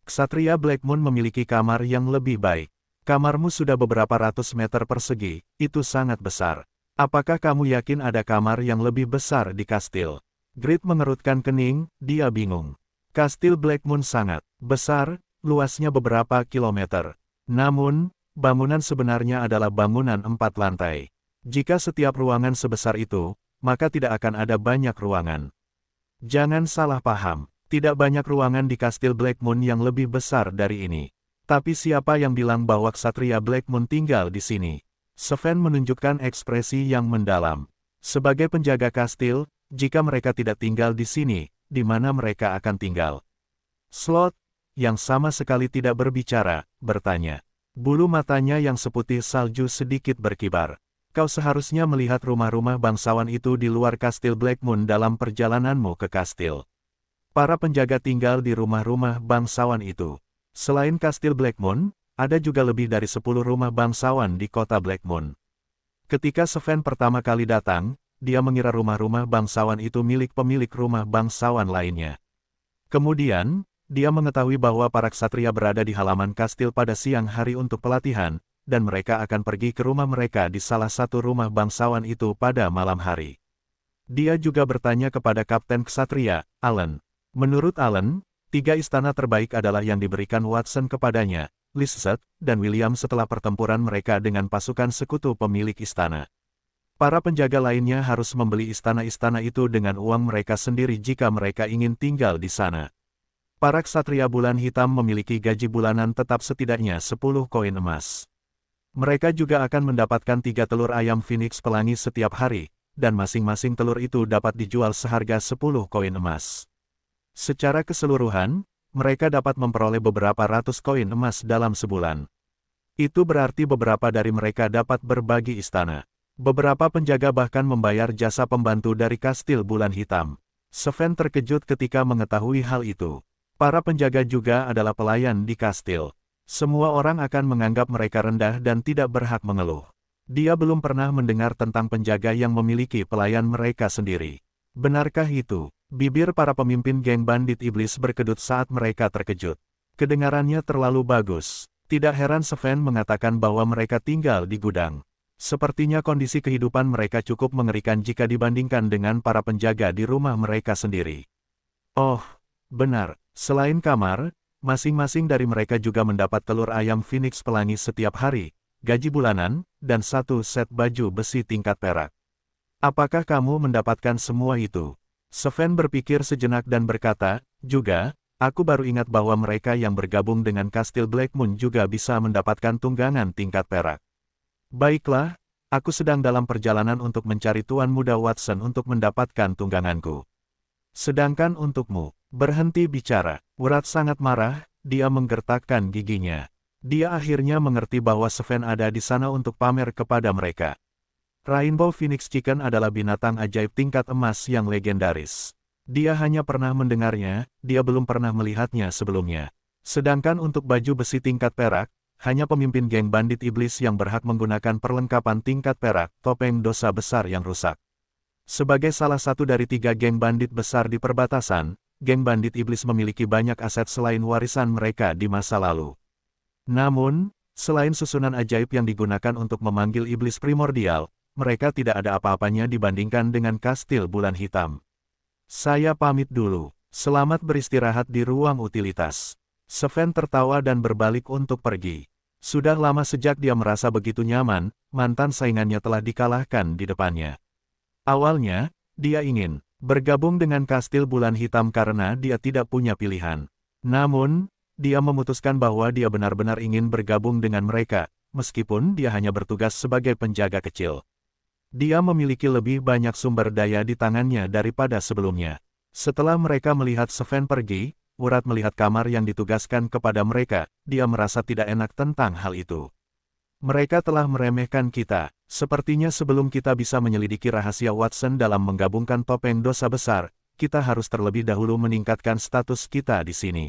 Ksatria Blackmoon memiliki kamar yang lebih baik. Kamarmu sudah beberapa ratus meter persegi, itu sangat besar. Apakah kamu yakin ada kamar yang lebih besar di kastil?" Grit mengerutkan kening, dia bingung. Kastil Blackmoon sangat besar, luasnya beberapa kilometer. Namun, bangunan sebenarnya adalah bangunan 4 lantai. Jika setiap ruangan sebesar itu, maka tidak akan ada banyak ruangan. Jangan salah paham, tidak banyak ruangan di Kastil Blackmoon yang lebih besar dari ini. Tapi siapa yang bilang bahwa Ksatria Blackmoon tinggal di sini? Sven menunjukkan ekspresi yang mendalam. Sebagai penjaga kastil, jika mereka tidak tinggal di sini, di mana mereka akan tinggal? Slot, yang sama sekali tidak berbicara, bertanya. Bulu matanya yang seputih salju sedikit berkibar. "Kau seharusnya melihat rumah-rumah bangsawan itu di luar Kastil Blackmoon dalam perjalananmu ke kastil. Para penjaga tinggal di rumah-rumah bangsawan itu. Selain Kastil Blackmoon, ada juga lebih dari 10 rumah bangsawan di kota Blackmoon." Ketika Sven pertama kali datang, dia mengira rumah-rumah bangsawan itu milik pemilik rumah bangsawan lainnya. Kemudian, dia mengetahui bahwa para ksatria berada di halaman kastil pada siang hari untuk pelatihan, dan mereka akan pergi ke rumah mereka di salah satu rumah bangsawan itu pada malam hari. Dia juga bertanya kepada Kapten Ksatria, Allen. Menurut Allen, 3 istana terbaik adalah yang diberikan Watson kepadanya, Lizette, dan William setelah pertempuran mereka dengan pasukan sekutu pemilik istana. Para penjaga lainnya harus membeli istana-istana itu dengan uang mereka sendiri jika mereka ingin tinggal di sana. Para ksatria bulan hitam memiliki gaji bulanan tetap setidaknya 10 koin emas. Mereka juga akan mendapatkan 3 telur ayam Phoenix pelangi setiap hari, dan masing-masing telur itu dapat dijual seharga 10 koin emas. Secara keseluruhan, mereka dapat memperoleh beberapa ratus koin emas dalam sebulan. Itu berarti beberapa dari mereka dapat berbagi istana. Beberapa penjaga bahkan membayar jasa pembantu dari Kastil Bulan Hitam. Sven terkejut ketika mengetahui hal itu. Para penjaga juga adalah pelayan di kastil. Semua orang akan menganggap mereka rendah dan tidak berhak mengeluh. Dia belum pernah mendengar tentang penjaga yang memiliki pelayan mereka sendiri. Benarkah itu? Bibir para pemimpin geng bandit iblis berkedut saat mereka terkejut. Kedengarannya terlalu bagus. Tidak heran Sven mengatakan bahwa mereka tinggal di gudang. Sepertinya kondisi kehidupan mereka cukup mengerikan jika dibandingkan dengan para penjaga di rumah mereka sendiri. Oh, benar. Selain kamar, masing-masing dari mereka juga mendapat telur ayam Phoenix pelangi setiap hari, gaji bulanan, dan 1 set baju besi tingkat perak. Apakah kamu mendapatkan semua itu? Sven berpikir sejenak dan berkata, juga, aku baru ingat bahwa mereka yang bergabung dengan Kastil Blackmoon juga bisa mendapatkan tunggangan tingkat perak. Baiklah, aku sedang dalam perjalanan untuk mencari Tuan Muda Watson untuk mendapatkan tungganganku. Sedangkan untukmu, berhenti bicara. Urat sangat marah, dia menggertakkan giginya. Dia akhirnya mengerti bahwa Sven ada di sana untuk pamer kepada mereka. Rainbow Phoenix Chicken adalah binatang ajaib tingkat emas yang legendaris. Dia hanya pernah mendengarnya, dia belum pernah melihatnya sebelumnya. Sedangkan untuk baju besi tingkat perak, hanya pemimpin geng bandit iblis yang berhak menggunakan perlengkapan tingkat perak, topeng dosa besar yang rusak. Sebagai salah satu dari 3 geng bandit besar di perbatasan, geng bandit iblis memiliki banyak aset selain warisan mereka di masa lalu. Namun, selain susunan ajaib yang digunakan untuk memanggil iblis primordial, mereka tidak ada apa-apanya dibandingkan dengan kastil bulan hitam. Saya pamit dulu. Selamat beristirahat di ruang utilitas. Sven tertawa dan berbalik untuk pergi. Sudah lama sejak dia merasa begitu nyaman, mantan saingannya telah dikalahkan di depannya. Awalnya, dia ingin bergabung dengan kastil bulan hitam karena dia tidak punya pilihan. Namun, dia memutuskan bahwa dia benar-benar ingin bergabung dengan mereka, meskipun dia hanya bertugas sebagai penjaga kecil. Dia memiliki lebih banyak sumber daya di tangannya daripada sebelumnya. Setelah mereka melihat Sven pergi, Urat melihat kamar yang ditugaskan kepada mereka, dia merasa tidak enak tentang hal itu. Mereka telah meremehkan kita. Sepertinya sebelum kita bisa menyelidiki rahasia Watson dalam menggabungkan topeng dosa besar, kita harus terlebih dahulu meningkatkan status kita di sini.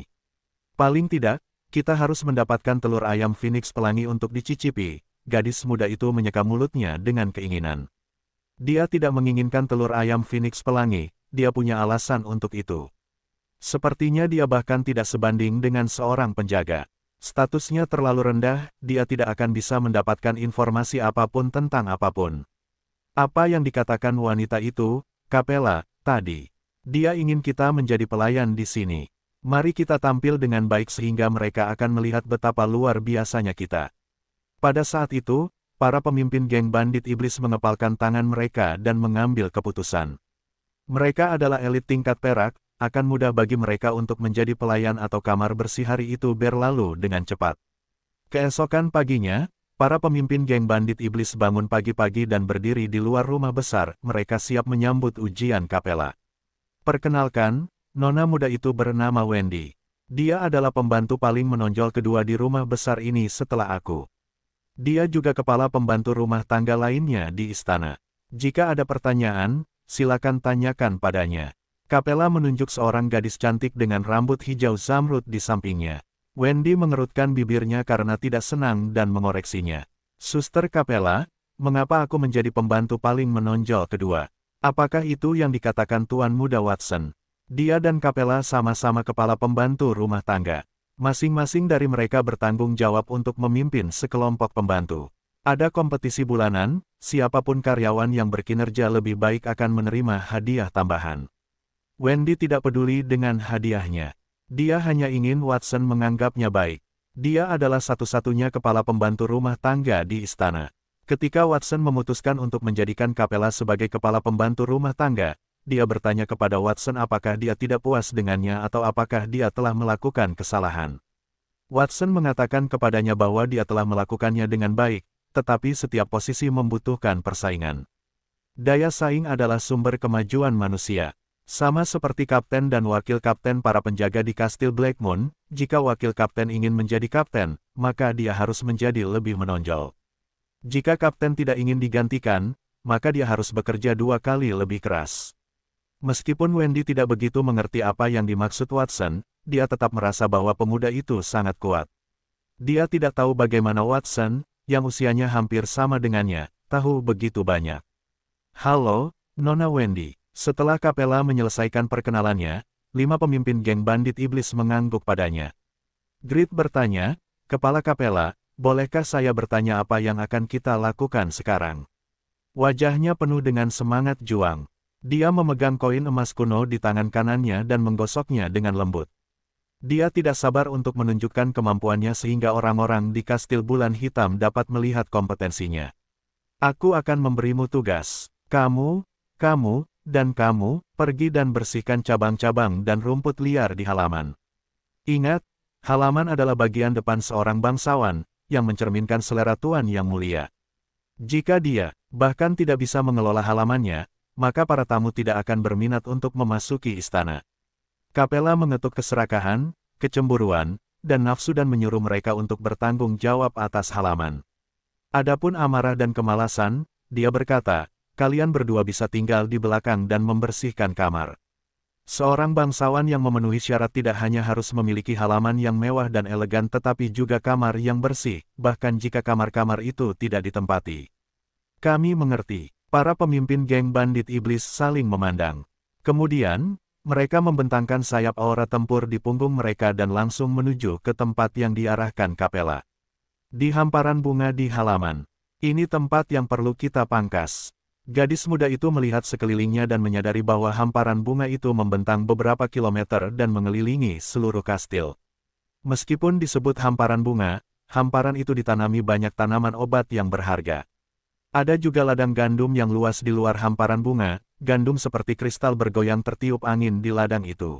Paling tidak, kita harus mendapatkan telur ayam Phoenix Pelangi untuk dicicipi. Gadis muda itu menyeka mulutnya dengan keinginan. Dia tidak menginginkan telur ayam Phoenix Pelangi, dia punya alasan untuk itu. Sepertinya dia bahkan tidak sebanding dengan seorang penjaga. Statusnya terlalu rendah, dia tidak akan bisa mendapatkan informasi apapun tentang apapun. Apa yang dikatakan wanita itu, Capella, tadi. Dia ingin kita menjadi pelayan di sini. Mari kita tampil dengan baik sehingga mereka akan melihat betapa luar biasanya kita. Pada saat itu, para pemimpin geng bandit iblis mengepalkan tangan mereka dan mengambil keputusan. Mereka adalah elit tingkat perak, akan mudah bagi mereka untuk menjadi pelayan atau kamar bersih. Hari itu berlalu dengan cepat. Keesokan paginya, para pemimpin geng bandit iblis bangun pagi-pagi dan berdiri di luar rumah besar, mereka siap menyambut ujian Capella. Perkenalkan, nona muda itu bernama Wendy. Dia adalah pembantu paling menonjol kedua di rumah besar ini setelah aku. Dia juga kepala pembantu rumah tangga lainnya di istana. Jika ada pertanyaan, silakan tanyakan padanya. Capella menunjuk seorang gadis cantik dengan rambut hijau zamrud di sampingnya. Wendy mengerutkan bibirnya karena tidak senang dan mengoreksinya. Suster Capella, mengapa aku menjadi pembantu paling menonjol kedua? Apakah itu yang dikatakan Tuan Muda Watson? Dia dan Capella sama-sama kepala pembantu rumah tangga. Masing-masing dari mereka bertanggung jawab untuk memimpin sekelompok pembantu. Ada kompetisi bulanan, siapapun karyawan yang berkinerja lebih baik akan menerima hadiah tambahan. Wendy tidak peduli dengan hadiahnya. Dia hanya ingin Watson menganggapnya baik. Dia adalah satu-satunya kepala pembantu rumah tangga di istana. Ketika Watson memutuskan untuk menjadikan Capella sebagai kepala pembantu rumah tangga, dia bertanya kepada Watson apakah dia tidak puas dengannya atau apakah dia telah melakukan kesalahan. Watson mengatakan kepadanya bahwa dia telah melakukannya dengan baik, tetapi setiap posisi membutuhkan persaingan. Daya saing adalah sumber kemajuan manusia. Sama seperti kapten dan wakil kapten para penjaga di Kastil Blackmoon, jika wakil kapten ingin menjadi kapten, maka dia harus menjadi lebih menonjol. Jika kapten tidak ingin digantikan, maka dia harus bekerja 2 kali lebih keras. Meskipun Wendy tidak begitu mengerti apa yang dimaksud Watson, dia tetap merasa bahwa pemuda itu sangat kuat. Dia tidak tahu bagaimana Watson, yang usianya hampir sama dengannya, tahu begitu banyak. Halo, Nona Wendy. Setelah Capella menyelesaikan perkenalannya, 5 pemimpin geng bandit iblis mengangguk padanya. Grit bertanya, Kepala Capella, bolehkah saya bertanya apa yang akan kita lakukan sekarang? Wajahnya penuh dengan semangat juang. Dia memegang koin emas kuno di tangan kanannya dan menggosoknya dengan lembut. Dia tidak sabar untuk menunjukkan kemampuannya sehingga orang-orang di Kastil Bulan Hitam dapat melihat kompetensinya. Aku akan memberimu tugas. Kamu, dan kamu, pergi dan bersihkan cabang-cabang dan rumput liar di halaman. Ingat, halaman adalah bagian depan seorang bangsawan, yang mencerminkan selera Tuan yang mulia. Jika dia, bahkan tidak bisa mengelola halamannya, maka para tamu tidak akan berminat untuk memasuki istana. Capella mengetuk keserakahan, kecemburuan, dan nafsu dan menyuruh mereka untuk bertanggung jawab atas halaman. Adapun amarah dan kemalasan, dia berkata, kalian berdua bisa tinggal di belakang dan membersihkan kamar. Seorang bangsawan yang memenuhi syarat tidak hanya harus memiliki halaman yang mewah dan elegan tetapi juga kamar yang bersih, bahkan jika kamar-kamar itu tidak ditempati. Kami mengerti. Para pemimpin geng bandit iblis saling memandang. Kemudian, mereka membentangkan sayap aura tempur di punggung mereka dan langsung menuju ke tempat yang diarahkan Capella. Di hamparan bunga di halaman. Ini tempat yang perlu kita pangkas. Gadis muda itu melihat sekelilingnya dan menyadari bahwa hamparan bunga itu membentang beberapa kilometer dan mengelilingi seluruh kastil. Meskipun disebut hamparan bunga, hamparan itu ditanami banyak tanaman obat yang berharga. Ada juga ladang gandum yang luas di luar hamparan bunga, gandum seperti kristal bergoyang tertiup angin di ladang itu.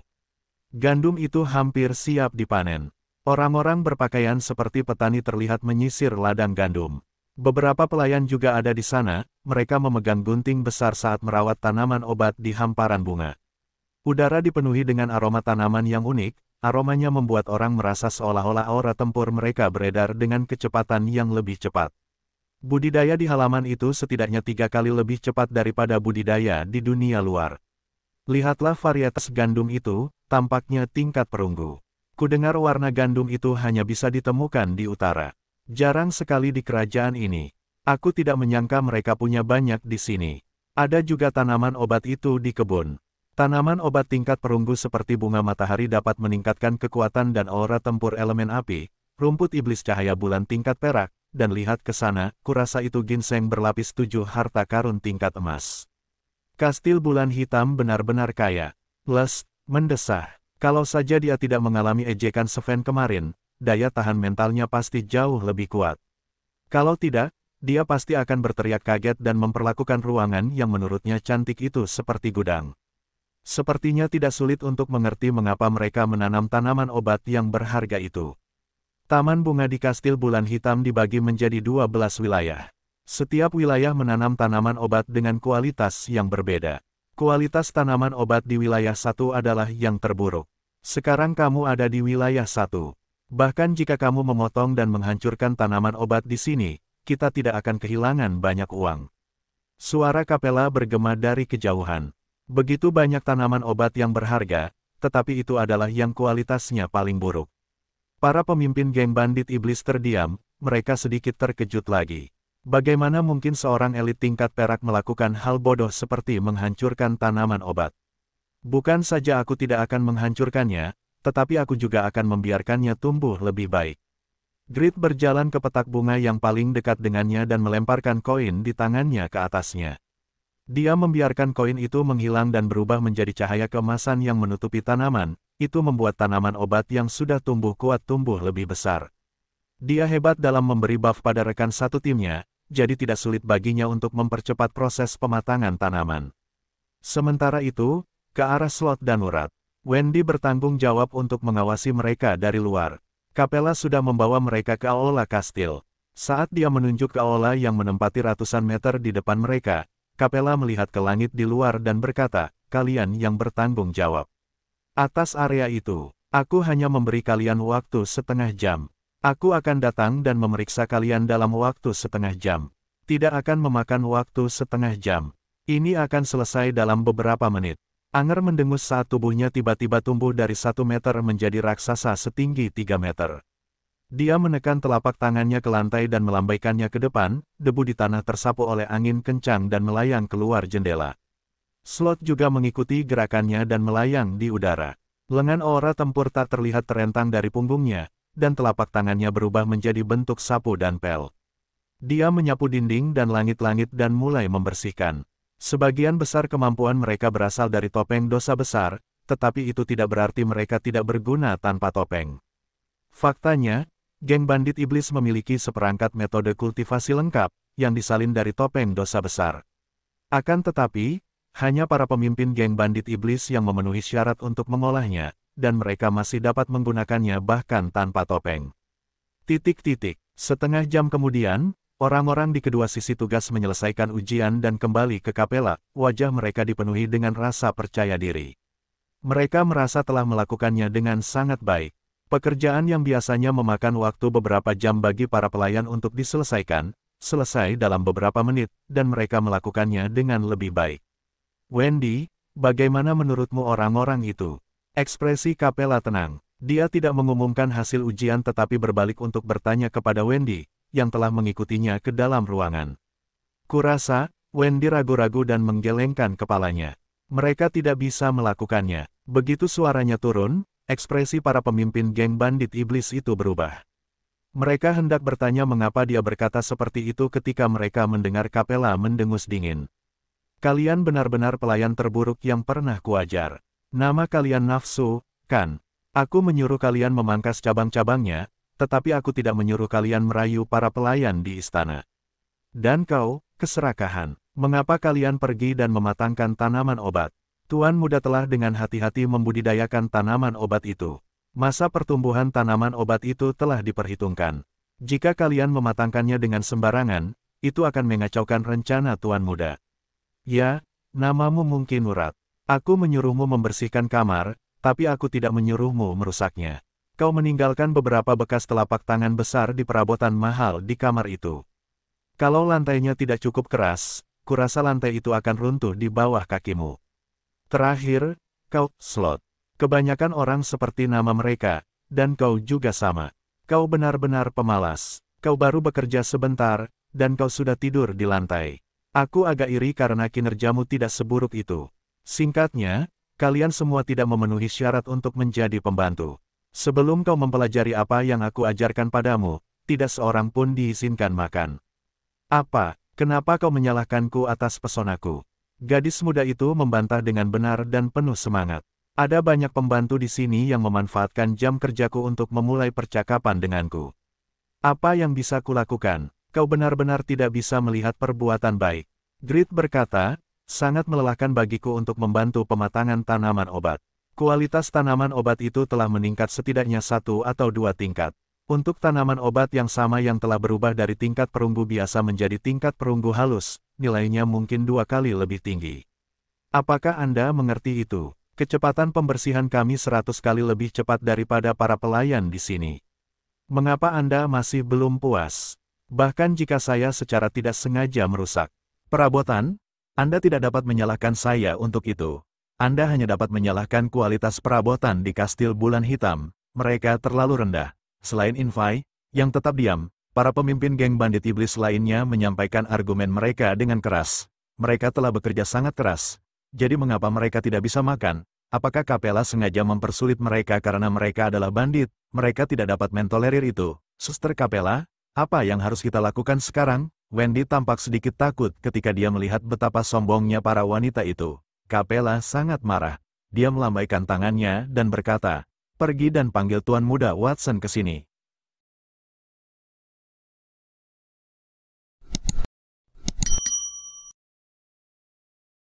Gandum itu hampir siap dipanen. Orang-orang berpakaian seperti petani terlihat menyisir ladang gandum. Beberapa pelayan juga ada di sana, mereka memegang gunting besar saat merawat tanaman obat di hamparan bunga. Udara dipenuhi dengan aroma tanaman yang unik, aromanya membuat orang merasa seolah-olah aura tempur mereka beredar dengan kecepatan yang lebih cepat. Budidaya di halaman itu setidaknya 3 kali lebih cepat daripada budidaya di dunia luar. Lihatlah varietas gandum itu, tampaknya tingkat perunggu. Kudengar warna gandum itu hanya bisa ditemukan di utara. Jarang sekali di kerajaan ini. Aku tidak menyangka mereka punya banyak di sini. Ada juga tanaman obat itu di kebun. Tanaman obat tingkat perunggu seperti bunga matahari dapat meningkatkan kekuatan dan aura tempur elemen api, rumput iblis cahaya bulan tingkat perak, dan lihat ke sana, kurasa itu ginseng berlapis 7 harta karun tingkat emas. Kastil bulan hitam benar-benar kaya. Les, mendesah. Kalau saja dia tidak mengalami ejekan Sven kemarin, daya tahan mentalnya pasti jauh lebih kuat. Kalau tidak, dia pasti akan berteriak kaget dan memperlakukan ruangan yang menurutnya cantik itu seperti gudang. Sepertinya tidak sulit untuk mengerti mengapa mereka menanam tanaman obat yang berharga itu. Taman bunga di Kastil Bulan Hitam dibagi menjadi 12 wilayah. Setiap wilayah menanam tanaman obat dengan kualitas yang berbeda. Kualitas tanaman obat di wilayah 1 adalah yang terburuk. Sekarang kamu ada di wilayah 1. Bahkan jika kamu memotong dan menghancurkan tanaman obat di sini, kita tidak akan kehilangan banyak uang. Suara Capella bergema dari kejauhan. Begitu banyak tanaman obat yang berharga, tetapi itu adalah yang kualitasnya paling buruk. Para pemimpin geng bandit iblis terdiam, mereka sedikit terkejut lagi. Bagaimana mungkin seorang elit tingkat perak melakukan hal bodoh seperti menghancurkan tanaman obat? Bukan saja aku tidak akan menghancurkannya, tetapi aku juga akan membiarkannya tumbuh lebih baik. Grid berjalan ke petak bunga yang paling dekat dengannya dan melemparkan koin di tangannya ke atasnya. Dia membiarkan koin itu menghilang dan berubah menjadi cahaya keemasan yang menutupi tanaman. Itu membuat tanaman obat yang sudah tumbuh kuat tumbuh lebih besar. Dia hebat dalam memberi buff pada rekan satu timnya, jadi tidak sulit baginya untuk mempercepat proses pematangan tanaman. Sementara itu, ke arah slot danurat, Wendy bertanggung jawab untuk mengawasi mereka dari luar. Capella sudah membawa mereka ke aula kastil. Saat dia menunjuk ke aula yang menempati ratusan meter di depan mereka, Capella melihat ke langit di luar dan berkata, kalian yang bertanggung jawab atas area itu, aku hanya memberi kalian waktu setengah jam. Aku akan datang dan memeriksa kalian dalam waktu setengah jam. Tidak akan memakan waktu setengah jam. Ini akan selesai dalam beberapa menit. Anger mendengus saat tubuhnya tiba-tiba tumbuh dari 1 meter menjadi raksasa setinggi 3 meter. Dia menekan telapak tangannya ke lantai dan melambaikannya ke depan, debu di tanah tersapu oleh angin kencang dan melayang keluar jendela. Slot juga mengikuti gerakannya dan melayang di udara. Lengan aura tempur tak terlihat terentang dari punggungnya, dan telapak tangannya berubah menjadi bentuk sapu dan pel. Dia menyapu dinding dan langit-langit dan mulai membersihkan. Sebagian besar kemampuan mereka berasal dari topeng dosa besar, tetapi itu tidak berarti mereka tidak berguna tanpa topeng. Faktanya, geng bandit iblis memiliki seperangkat metode kultivasi lengkap, yang disalin dari topeng dosa besar. Akan tetapi, hanya para pemimpin geng bandit iblis yang memenuhi syarat untuk mengolahnya, dan mereka masih dapat menggunakannya bahkan tanpa topeng. Setengah jam kemudian, Orang-orang di kedua sisi tugas menyelesaikan ujian dan kembali ke kapela, wajah mereka dipenuhi dengan rasa percaya diri. Mereka merasa telah melakukannya dengan sangat baik. Pekerjaan yang biasanya memakan waktu beberapa jam bagi para pelayan untuk diselesaikan, selesai dalam beberapa menit, dan mereka melakukannya dengan lebih baik. Wendy, bagaimana menurutmu orang-orang itu? Ekspresi kapela tenang. Dia tidak mengumumkan hasil ujian tetapi berbalik untuk bertanya kepada Wendy, yang telah mengikutinya ke dalam ruangan. Kurasa, Wendy ragu-ragu dan menggelengkan kepalanya. Mereka tidak bisa melakukannya. Begitu suaranya turun, ekspresi para pemimpin geng bandit iblis itu berubah. Mereka hendak bertanya mengapa dia berkata seperti itu ketika mereka mendengar kapela mendengus dingin. Kalian benar-benar pelayan terburuk yang pernah kuajar. Nama kalian nafsu, kan? Aku menyuruh kalian memangkas cabang-cabangnya, tetapi aku tidak menyuruh kalian merayu para pelayan di istana. Dan kau, keserakahan. Mengapa kalian pergi dan mematangkan tanaman obat? Tuan muda telah dengan hati-hati membudidayakan tanaman obat itu. Masa pertumbuhan tanaman obat itu telah diperhitungkan. Jika kalian mematangkannya dengan sembarangan, itu akan mengacaukan rencana Tuan muda. Ya, namamu mungkin Murat. Aku menyuruhmu membersihkan kamar, tapi aku tidak menyuruhmu merusaknya. Kau meninggalkan beberapa bekas telapak tangan besar di perabotan mahal di kamar itu. Kalau lantainya tidak cukup keras, kurasa lantai itu akan runtuh di bawah kakimu. Terakhir, kau, Slot. Kebanyakan orang seperti nama mereka, dan kau juga sama. Kau benar-benar pemalas. Kau baru bekerja sebentar, dan kau sudah tidur di lantai. Aku agak iri karena kinerjamu tidak seburuk itu. Singkatnya, kalian semua tidak memenuhi syarat untuk menjadi pembantu. Sebelum kau mempelajari apa yang aku ajarkan padamu, tidak seorang pun diizinkan makan. Apa, kenapa kau menyalahkanku atas pesonaku? Gadis muda itu membantah dengan benar dan penuh semangat. Ada banyak pembantu di sini yang memanfaatkan jam kerjaku untuk memulai percakapan denganku. Apa yang bisa kulakukan? Kau benar-benar tidak bisa melihat perbuatan baik. Grit berkata, sangat melelahkan bagiku untuk membantu pematangan tanaman obat. Kualitas tanaman obat itu telah meningkat setidaknya 1 atau 2 tingkat. Untuk tanaman obat yang sama yang telah berubah dari tingkat perunggu biasa menjadi tingkat perunggu halus, nilainya mungkin 2 kali lebih tinggi. Apakah Anda mengerti itu? Kecepatan pembersihan kami 100 kali lebih cepat daripada para pelayan di sini. Mengapa Anda masih belum puas? Bahkan jika saya secara tidak sengaja merusak perabotan, Anda tidak dapat menyalahkan saya untuk itu. Anda hanya dapat menyalahkan kualitas perabotan di Kastil Bulan Hitam, mereka terlalu rendah. Selain Infai, yang tetap diam, para pemimpin geng bandit iblis lainnya menyampaikan argumen mereka dengan keras. Mereka telah bekerja sangat keras. Jadi mengapa mereka tidak bisa makan? Apakah Kapela sengaja mempersulit mereka karena mereka adalah bandit? Mereka tidak dapat mentolerir itu. Suster Kapela, apa yang harus kita lakukan sekarang? Wendy tampak sedikit takut ketika dia melihat betapa sombongnya para wanita itu. Kapela sangat marah. Dia melambaikan tangannya dan berkata, pergi dan panggil Tuan Muda Watson ke sini.